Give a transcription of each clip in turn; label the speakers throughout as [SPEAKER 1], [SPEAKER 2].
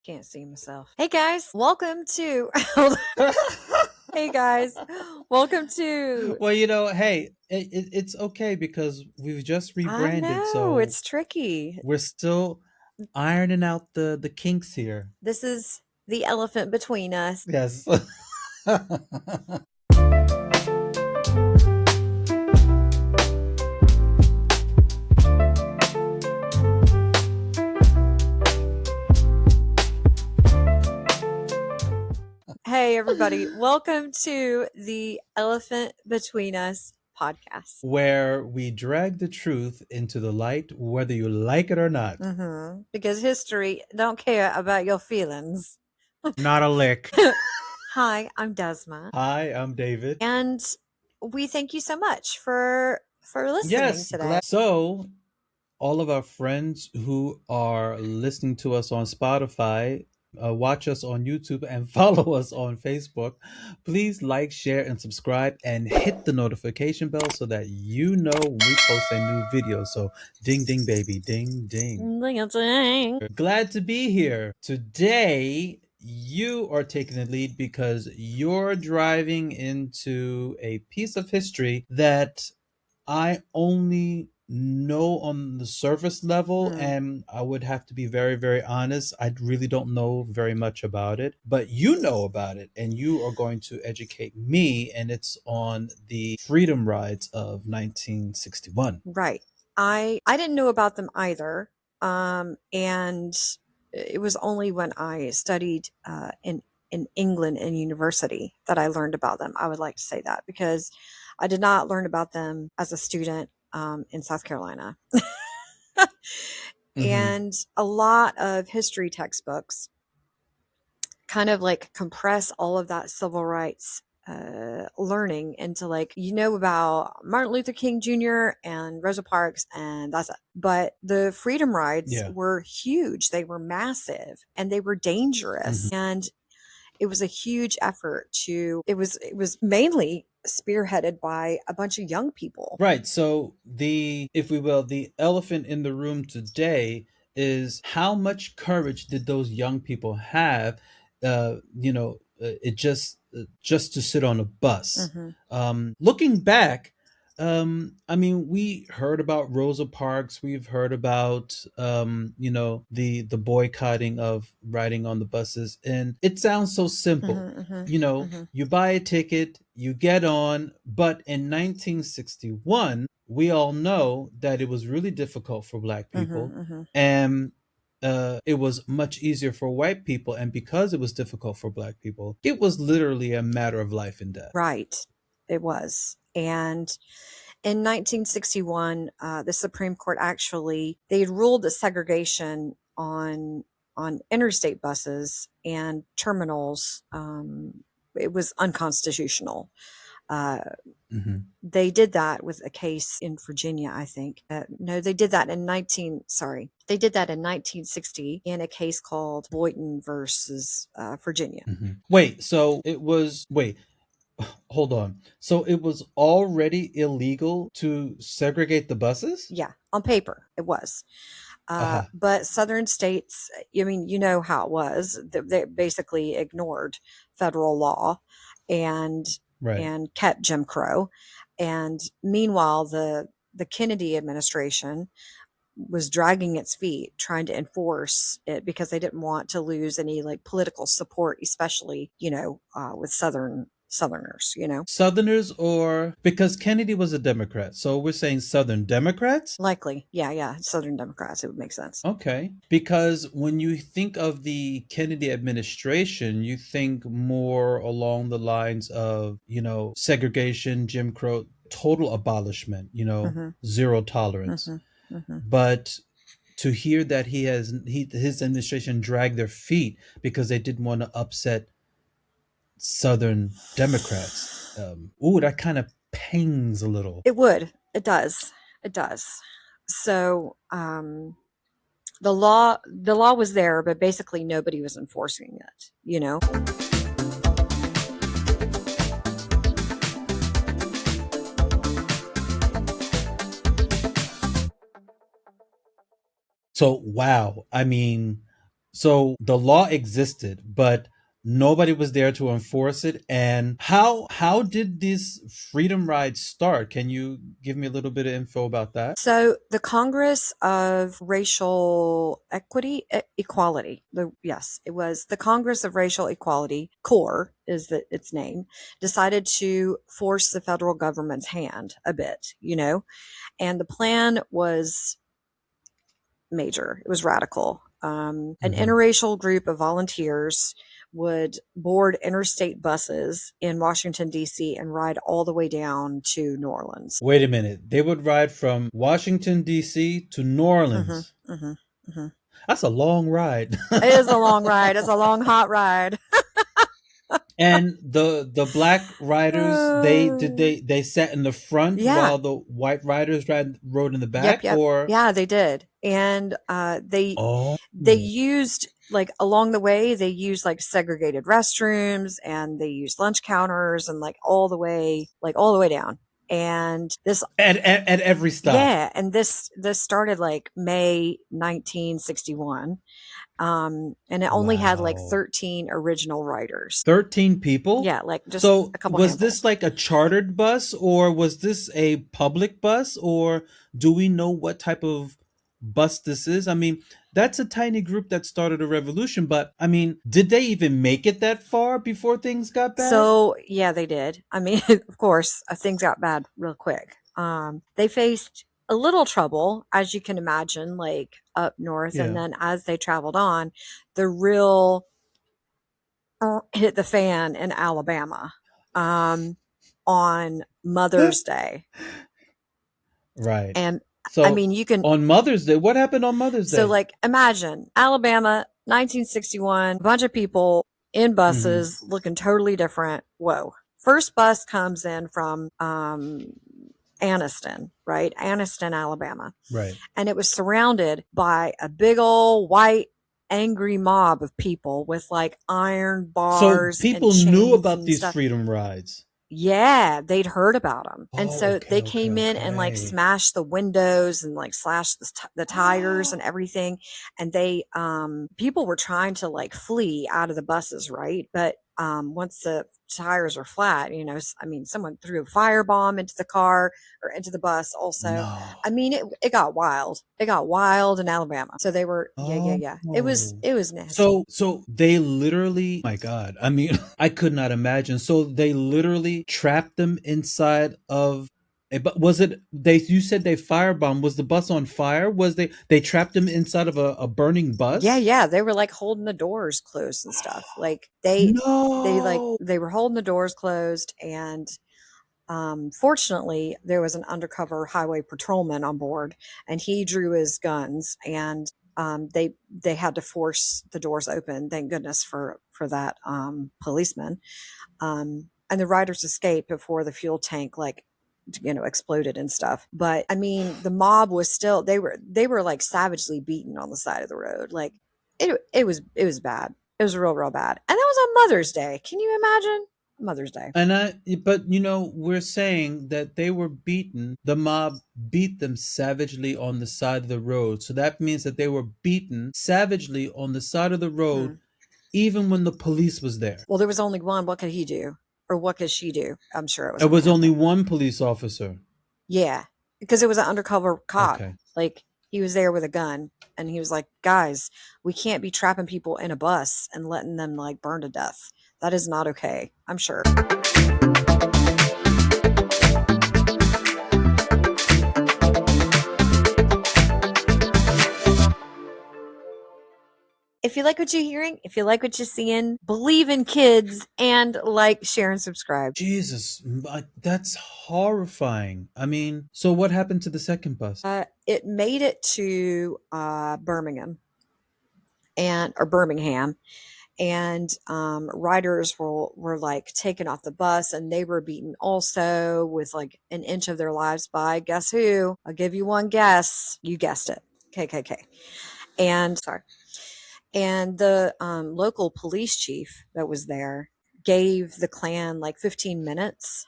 [SPEAKER 1] Can't see myself. Hey guys, welcome to. Hey guys, welcome to.
[SPEAKER 2] Well, hey, it's okay because we've just
[SPEAKER 1] I
[SPEAKER 2] rebranded,
[SPEAKER 1] know
[SPEAKER 2] so
[SPEAKER 1] it's tricky.
[SPEAKER 2] we're still ironing out the kinks here.
[SPEAKER 1] This is the elephant between us.
[SPEAKER 2] Yes.
[SPEAKER 1] Hey everybody, welcome to the Elephant Between Us podcast.
[SPEAKER 2] Where we drag the truth into the light, whether you like it or not.
[SPEAKER 1] Because history don't care about your feelings.
[SPEAKER 2] Not a lick.
[SPEAKER 1] Hi, I'm Desma.
[SPEAKER 2] Hi, I'm David.
[SPEAKER 1] And we thank you so much for listening
[SPEAKER 2] Yes,
[SPEAKER 1] today.
[SPEAKER 2] glad. So, all of our friends who are listening to us on Spotify, watch us on YouTube, and follow us on Facebook, please like, share, and subscribe, and hit the notification bell so that you know when we post a new video. So, ding, ding, baby, ding, ding.
[SPEAKER 1] Ding-a-ding.
[SPEAKER 2] Glad to be here. Today, you are taking the lead because you're driving into a piece of history that I only know on the surface level, and I would have to be very, very honest. I really don't know very much about it, but you know about it, and you are going to educate me, and it's on the freedom rides of 1961.
[SPEAKER 1] Right. I didn't know about them either. And it was only when I studied in England in university that I learned about them. I would like to say that because I did not learn about them as a student in South Carolina. And a lot of history textbooks kind of like compress all of that civil rights learning into about Martin Luther King Jr. and Rosa Parks, and that's it. But the freedom rides were huge. They were massive and they were dangerous. And it was a huge effort it was mainly spearheaded by a bunch of young people.
[SPEAKER 2] Right. So if we will, the elephant in the room today is how much courage did those young people have? It just to sit on a bus. Looking back, we heard about Rosa Parks. We've heard about the boycotting of riding on the buses, and it sounds so simple. You buy a ticket, you get on, but in 1961, we all know that it was really difficult for Black people, and it was much easier for white people. And because it was difficult for Black people, it was literally a matter of life and death.
[SPEAKER 1] Right. It was. And in 1961, the Supreme Court they had ruled that segregation on interstate buses and terminals, it was unconstitutional. They did that with a case in Virginia, I think. No, they did that in 1960 in a case called Boynton versus Virginia.
[SPEAKER 2] Hold on. So it was already illegal to segregate the buses?
[SPEAKER 1] Yeah, on paper it was. But southern states, you know how it was. They basically ignored federal law and kept Jim Crow. And meanwhile, the Kennedy administration was dragging its feet trying to enforce it because they didn't want to lose any political support, especially, with Southerners.
[SPEAKER 2] Southerners, or because Kennedy was a Democrat. So we're saying Southern Democrats?
[SPEAKER 1] Likely. Yeah. Southern Democrats. It would make sense.
[SPEAKER 2] Okay. Because when you think of the Kennedy administration, you think more along the lines of, segregation, Jim Crow, total abolishment, zero tolerance. But to hear that his administration dragged their feet because they didn't want to upset Southern Democrats, that kind of pings a little.
[SPEAKER 1] It would. It does. So the law was there, but basically nobody was enforcing it.
[SPEAKER 2] So wow, So the law existed, but nobody was there to enforce it. And how did this freedom ride start? Can you give me a little bit of info about that?
[SPEAKER 1] So the Congress of Racial Equality. Yes, it was the Congress of Racial Equality. CORE is its name. Decided to force the federal government's hand a bit, and the plan was major. It was radical. An
[SPEAKER 2] Hmm.
[SPEAKER 1] interracial group of volunteers would board interstate buses in Washington, D.C., and ride all the way down to New Orleans.
[SPEAKER 2] Wait a minute. They would ride from Washington D.C. to New
[SPEAKER 1] Hmm.
[SPEAKER 2] Orleans.
[SPEAKER 1] Hmm. Hmm.
[SPEAKER 2] That's a long ride.
[SPEAKER 1] It is a long ride. It's a long, hot ride.
[SPEAKER 2] And the black riders, they sat in the front
[SPEAKER 1] Yeah.
[SPEAKER 2] while the white riders rode in the
[SPEAKER 1] Yep.
[SPEAKER 2] back,
[SPEAKER 1] Yep.
[SPEAKER 2] or
[SPEAKER 1] Yeah, they did. And
[SPEAKER 2] oh,
[SPEAKER 1] they used, like, along the way, they used like segregated restrooms, and they used lunch counters, and all the way down. And this,
[SPEAKER 2] at every stop.
[SPEAKER 1] yeah, and this started like May 1961. And it only had like
[SPEAKER 2] Wow.
[SPEAKER 1] 13 original writers.
[SPEAKER 2] 13 people?
[SPEAKER 1] Yeah, like just
[SPEAKER 2] So
[SPEAKER 1] a couple
[SPEAKER 2] was this
[SPEAKER 1] handfuls.
[SPEAKER 2] like a chartered bus, or was this a public bus, or do we know what type of bus this is? I mean, that's a tiny group that started a revolution, but I mean, did they even make it that far before things got bad?
[SPEAKER 1] So yeah, they did. I mean, of course, things got bad real quick. They faced a little trouble, as you can imagine, like up north, and
[SPEAKER 2] Yeah.
[SPEAKER 1] then as they traveled on, the real hit the fan in Alabama, um, on Mother's Day.
[SPEAKER 2] Right.
[SPEAKER 1] And I
[SPEAKER 2] So
[SPEAKER 1] mean, you can,
[SPEAKER 2] on Mother's Day, what happened on Mother's
[SPEAKER 1] so
[SPEAKER 2] Day?
[SPEAKER 1] like imagine Alabama, 1961, a bunch of people in
[SPEAKER 2] Hmm.
[SPEAKER 1] buses looking totally different. Whoa. First bus comes in from Anniston, right? Anniston, Alabama.
[SPEAKER 2] Right.
[SPEAKER 1] And it was surrounded by a big old white angry mob of people with like iron
[SPEAKER 2] So
[SPEAKER 1] bars and
[SPEAKER 2] people knew
[SPEAKER 1] chains
[SPEAKER 2] about
[SPEAKER 1] and
[SPEAKER 2] these
[SPEAKER 1] stuff.
[SPEAKER 2] freedom rides.
[SPEAKER 1] Yeah, they'd heard about them. And
[SPEAKER 2] Oh,
[SPEAKER 1] so
[SPEAKER 2] okay,
[SPEAKER 1] they
[SPEAKER 2] okay,
[SPEAKER 1] came in and like
[SPEAKER 2] okay.
[SPEAKER 1] smashed the windows and like slashed the tires and everything. And people were trying to like flee out of the buses, right? But once the tires were flat, I mean, someone threw a firebomb into the car or into the bus also.
[SPEAKER 2] No.
[SPEAKER 1] I mean, it got wild. It got wild in Alabama. So they were, yeah, yeah, yeah.
[SPEAKER 2] Oh.
[SPEAKER 1] It was nasty.
[SPEAKER 2] So they literally, my God, I mean, I could not imagine. So they literally trapped them inside of but was it you said they firebombed, was the bus on fire? Was they trapped them inside of a burning
[SPEAKER 1] Yeah,
[SPEAKER 2] bus?
[SPEAKER 1] yeah, they were, like, holding the doors closed and stuff, like,
[SPEAKER 2] No.
[SPEAKER 1] they were holding the doors closed, and, fortunately, there was an undercover highway patrolman on board, and he drew his guns, and, they had to force the doors open, thank goodness for that, policeman, and the riders escaped before the fuel tank, like, exploded and stuff. But I mean, the mob was still, they were like savagely beaten on the side of the road. Like it was bad. It was real bad. And that was on Mother's Day. Can you imagine? Mother's Day.
[SPEAKER 2] And but we're saying that they were beaten. The mob beat them savagely on the side of the road. So that means that they were beaten savagely on the side of the road,
[SPEAKER 1] Mhm.
[SPEAKER 2] even when the police was there.
[SPEAKER 1] Well, there was only one. What could he do? Or what could she do? I'm sure it was
[SPEAKER 2] It
[SPEAKER 1] a
[SPEAKER 2] was
[SPEAKER 1] man,
[SPEAKER 2] only
[SPEAKER 1] but
[SPEAKER 2] one police officer.
[SPEAKER 1] yeah, because it was an undercover cop.
[SPEAKER 2] Okay.
[SPEAKER 1] Like he was there with a gun, and he was like, "Guys, we can't be trapping people in a bus and letting them like burn to death. That is not okay." I'm sure. If you like what you're hearing, if you like what you're seeing, believe in kids and like, share, and subscribe.
[SPEAKER 2] Jesus, that's horrifying. I mean, so what happened to the second bus?
[SPEAKER 1] It made it to Birmingham or Birmingham, and riders were like taken off the bus, and they were beaten also with like an inch of their lives by, guess who? I'll give you one guess. You guessed it. KKK. And sorry. And the local police chief that was there gave the Klan like 15 minutes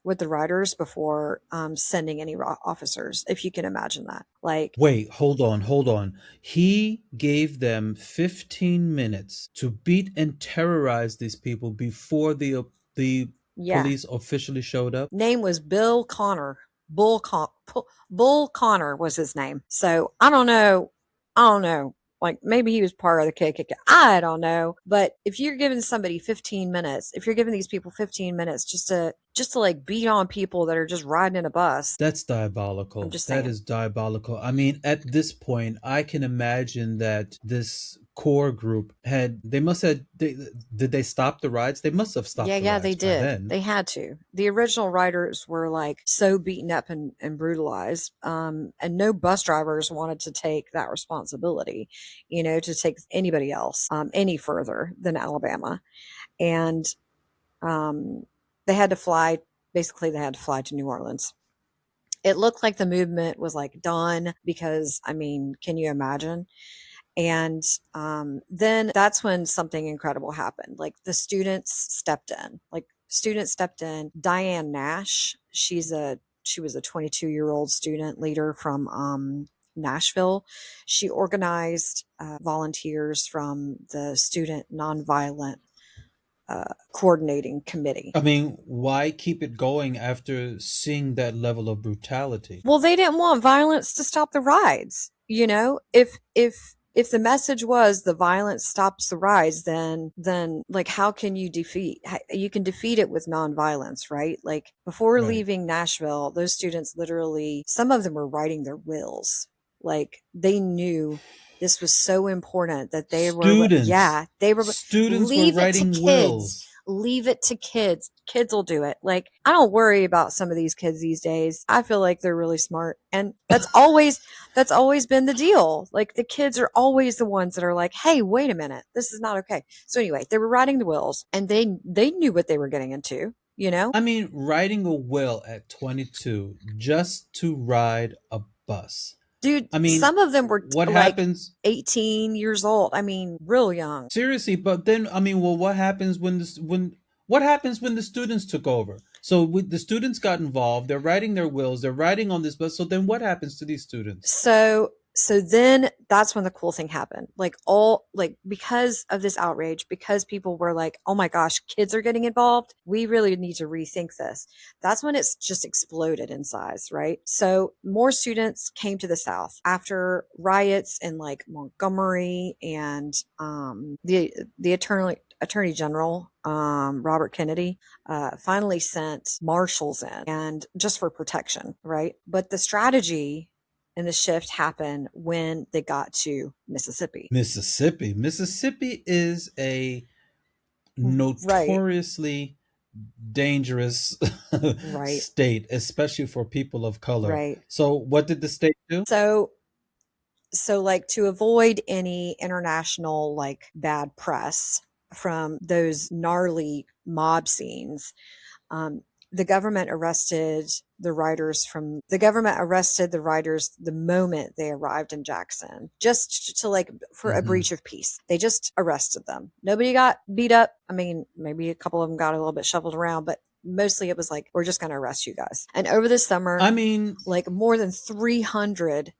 [SPEAKER 1] with the riders before sending any officers, if you can imagine that. Like,
[SPEAKER 2] Wait, hold on, hold on. He gave them 15 minutes to beat and terrorize these people before the
[SPEAKER 1] yeah,
[SPEAKER 2] police officially showed up.
[SPEAKER 1] name was Bill Connor. Bull Connor was his name. So I don't know. I don't know. Like maybe he was part of the KKK. I don't know. But if you're giving somebody 15 minutes, if you're giving these people 15 minutes just to like beat on people that are just riding in a bus,
[SPEAKER 2] That's
[SPEAKER 1] I'm
[SPEAKER 2] diabolical.
[SPEAKER 1] just
[SPEAKER 2] That
[SPEAKER 1] saying.
[SPEAKER 2] is diabolical. I mean, at this point, I can imagine that this core group had, they must have, did they stop the rides? They must have
[SPEAKER 1] Yeah,
[SPEAKER 2] stopped the
[SPEAKER 1] yeah, they
[SPEAKER 2] rides by
[SPEAKER 1] did.
[SPEAKER 2] then.
[SPEAKER 1] They had to. The original riders were like so beaten up and brutalized. And no bus drivers wanted to take that responsibility, to take anybody else any further than Alabama. And um, they had to fly, basically, they had to fly to New Orleans. It looked like the movement was like done because, I mean, can you imagine? And then that's when something incredible happened. Like the students stepped in. Like students stepped in. Diane Nash, she was a 22-year-old student leader from Nashville. She organized volunteers from the Student Nonviolent Coordinating Committee.
[SPEAKER 2] I mean, why keep it going after seeing that level of brutality?
[SPEAKER 1] Well, they didn't want violence to stop the rides. If the message was the violence stops the rides, then like how can you defeat? You can defeat it with nonviolence, right? Like before
[SPEAKER 2] Right.
[SPEAKER 1] leaving Nashville, those students literally, some of them were writing their wills. Like they knew this was so important that
[SPEAKER 2] Students.
[SPEAKER 1] yeah, they were,
[SPEAKER 2] Students were
[SPEAKER 1] leave it to
[SPEAKER 2] writing
[SPEAKER 1] kids.
[SPEAKER 2] wills.
[SPEAKER 1] Leave it to kids. Kids will do it. Like, I don't worry about some of these kids these days. I feel like they're really smart. And that's always been the deal. Like the kids are always the ones that are like, "Hey, wait a minute. This is not okay." So anyway, they were writing the wills and they knew what they were getting into, you know?
[SPEAKER 2] I mean, writing a will at 22 just to ride a bus.
[SPEAKER 1] Dude,
[SPEAKER 2] I mean,
[SPEAKER 1] some of them were
[SPEAKER 2] what
[SPEAKER 1] like
[SPEAKER 2] happens?
[SPEAKER 1] 18 years old. I mean, real young.
[SPEAKER 2] Seriously, but then I mean, well, what happens when what happens when the students took over? So with the students got involved, they're writing their wills, they're writing on this bus. So then what happens to these students?
[SPEAKER 1] So then that's when the cool thing happened. Like because of this outrage, because people were like, "Oh my gosh, kids are getting involved. We really need to rethink this." That's when it's just exploded in size, right? So more students came to the South after riots in like Montgomery and the Attorney General Robert Kennedy finally sent marshals in and just for protection, right? But the strategy and the shift happened when they got to Mississippi.
[SPEAKER 2] Mississippi is a
[SPEAKER 1] Right,
[SPEAKER 2] notoriously dangerous
[SPEAKER 1] right,
[SPEAKER 2] state, especially for people of color.
[SPEAKER 1] right.
[SPEAKER 2] So what did the state do?
[SPEAKER 1] So like to avoid any international like bad press from those gnarly mob scenes, um, the government arrested the riders the moment they arrived in Jackson, just to like for a
[SPEAKER 2] Hmm.
[SPEAKER 1] breach of peace. They just arrested them. Nobody got beat up. I mean, maybe a couple of them got a little bit shuffled around, but mostly it was like, we're just going to arrest you guys. And over the summer,
[SPEAKER 2] I mean,
[SPEAKER 1] like more than 300,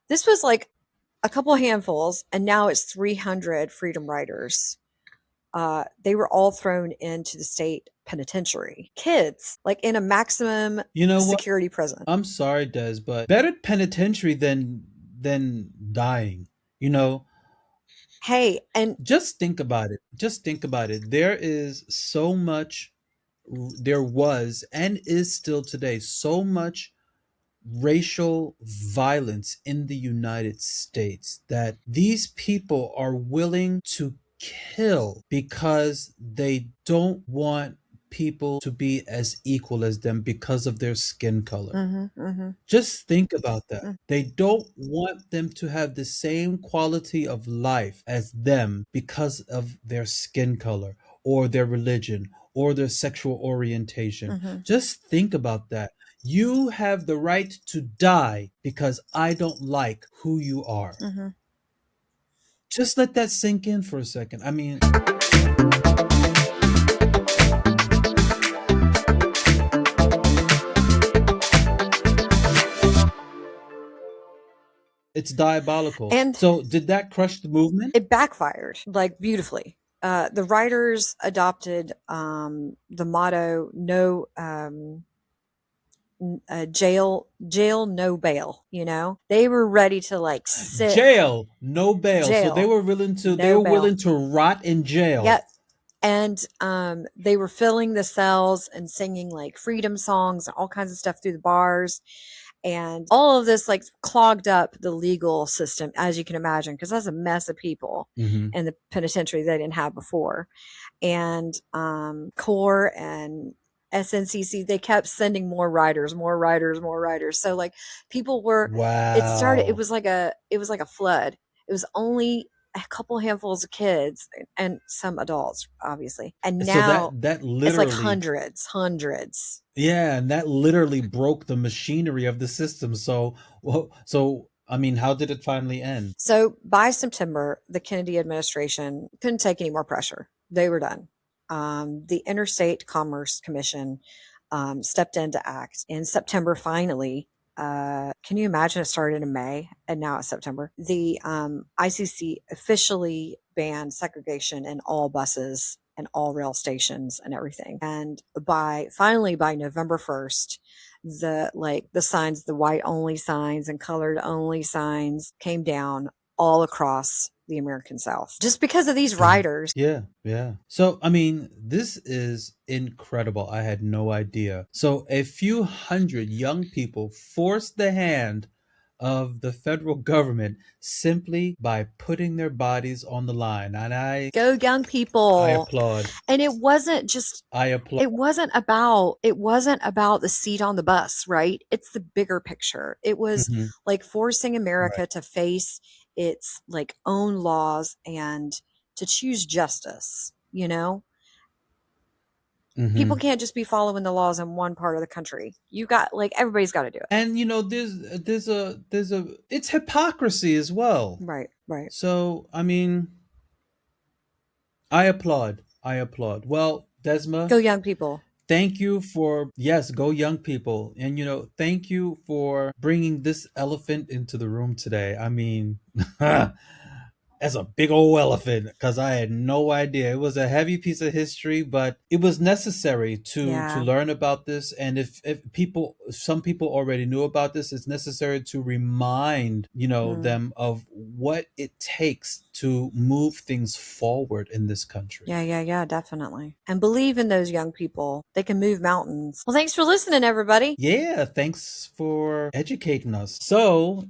[SPEAKER 1] this was like a couple handfuls, and now it's 300 freedom riders. They were all thrown into the state penitentiary. Kids, like in a maximum
[SPEAKER 2] you know what?
[SPEAKER 1] security prison.
[SPEAKER 2] I'm sorry, Des, but better penitentiary than dying. You know,
[SPEAKER 1] Hey, and
[SPEAKER 2] just think about it. Just think about it. There is so much, there was and is still today so much racial violence in the United States that these people are willing to kill because they don't want people to be as equal as them because of their skin color.
[SPEAKER 1] mm-hmm, mm-hmm,
[SPEAKER 2] Just think about that.
[SPEAKER 1] mm,
[SPEAKER 2] They don't want them to have the same quality of life as them because of their skin color or their religion or their sexual orientation.
[SPEAKER 1] mm-hmm,
[SPEAKER 2] Just think about that. You have the right to die because I don't like who you are.
[SPEAKER 1] mm-hmm.
[SPEAKER 2] Just let that sink in for a second. I mean, It's diabolical.
[SPEAKER 1] And
[SPEAKER 2] So did that crush the movement?
[SPEAKER 1] it backfired like beautifully. The writers adopted the motto "No jail, no bail." You know, they were ready to like sit
[SPEAKER 2] Jail, no bail. So
[SPEAKER 1] jail,
[SPEAKER 2] they
[SPEAKER 1] no
[SPEAKER 2] were
[SPEAKER 1] bail.
[SPEAKER 2] willing to rot in jail.
[SPEAKER 1] Yep. And they were filling the cells and singing like freedom songs and all kinds of stuff through the bars. And all of this like clogged up the legal system, as you can imagine, because that's a mess of people
[SPEAKER 2] Hmm.
[SPEAKER 1] in the penitentiary they didn't have before. And core and SNCC, they kept sending more writers, more writers, more writers. So like people were, it started,
[SPEAKER 2] Wow.
[SPEAKER 1] it was like a flood. It was only a couple handfuls of kids and some adults, obviously. And
[SPEAKER 2] So
[SPEAKER 1] now
[SPEAKER 2] that
[SPEAKER 1] it's like
[SPEAKER 2] literally,
[SPEAKER 1] hundreds.
[SPEAKER 2] yeah, and that literally broke the machinery of the system. So, well, so I mean, how did it finally end?
[SPEAKER 1] So by September, the Kennedy administration couldn't take any more pressure. They were done. The Interstate Commerce Commission stepped in to act in September. Finally, can you imagine? It started in May and now it's September. The ICC officially banned segregation in all buses and all rail stations and everything. And by November 1st, the signs, the white only signs and colored only signs came down all across the American South just because of these
[SPEAKER 2] Yeah.
[SPEAKER 1] writers.
[SPEAKER 2] Yeah, yeah. So, I mean, this is incredible. I had no idea. So, a few hundred young people forced the hand of the federal government simply by putting their bodies on the line. And
[SPEAKER 1] Go young
[SPEAKER 2] I
[SPEAKER 1] people.
[SPEAKER 2] applaud.
[SPEAKER 1] And it wasn't just
[SPEAKER 2] I applaud.
[SPEAKER 1] it wasn't about the seat on the bus, right? It's the bigger picture. It was
[SPEAKER 2] Mhm.
[SPEAKER 1] like forcing
[SPEAKER 2] Right.
[SPEAKER 1] America to face its like own laws and to choose justice, you know? People
[SPEAKER 2] Mhm.
[SPEAKER 1] can't just be following the laws in one part of the country. You got like everybody's got to do it.
[SPEAKER 2] And there's a it's hypocrisy as well.
[SPEAKER 1] Right, right.
[SPEAKER 2] So, I mean, I applaud. I applaud. Well,
[SPEAKER 1] Go
[SPEAKER 2] Desma,
[SPEAKER 1] young people.
[SPEAKER 2] thank you for, yes, go young people. And, thank you for bringing this elephant into the room today. I mean, as a big old elephant, because I had no idea. It was a heavy piece of history, but it was necessary to
[SPEAKER 1] Yeah.
[SPEAKER 2] learn about this. And some people already knew about this, it's necessary to remind
[SPEAKER 1] Mm.
[SPEAKER 2] them of what it takes to move things forward in this country.
[SPEAKER 1] Yeah, definitely. And believe in those young people. They can move mountains. Well, thanks for listening, everybody.
[SPEAKER 2] Yeah, thanks for educating us. So,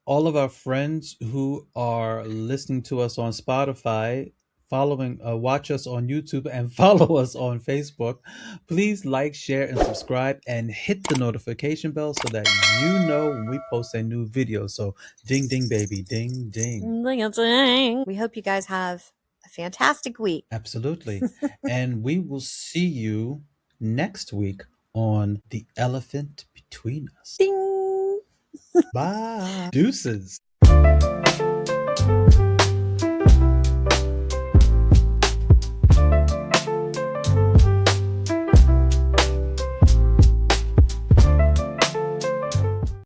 [SPEAKER 2] all of our friends who are listening to us on Spotify, watch us on YouTube, and follow us on Facebook, please like, share, and subscribe, and hit the notification bell so that you know when we post a new video. So, ding, ding, baby, ding, ding.
[SPEAKER 1] We hope you guys have a fantastic week.
[SPEAKER 2] Absolutely. And we will see you next week on The Elephant Between Us.
[SPEAKER 1] Ding.
[SPEAKER 2] Bye. Deuces.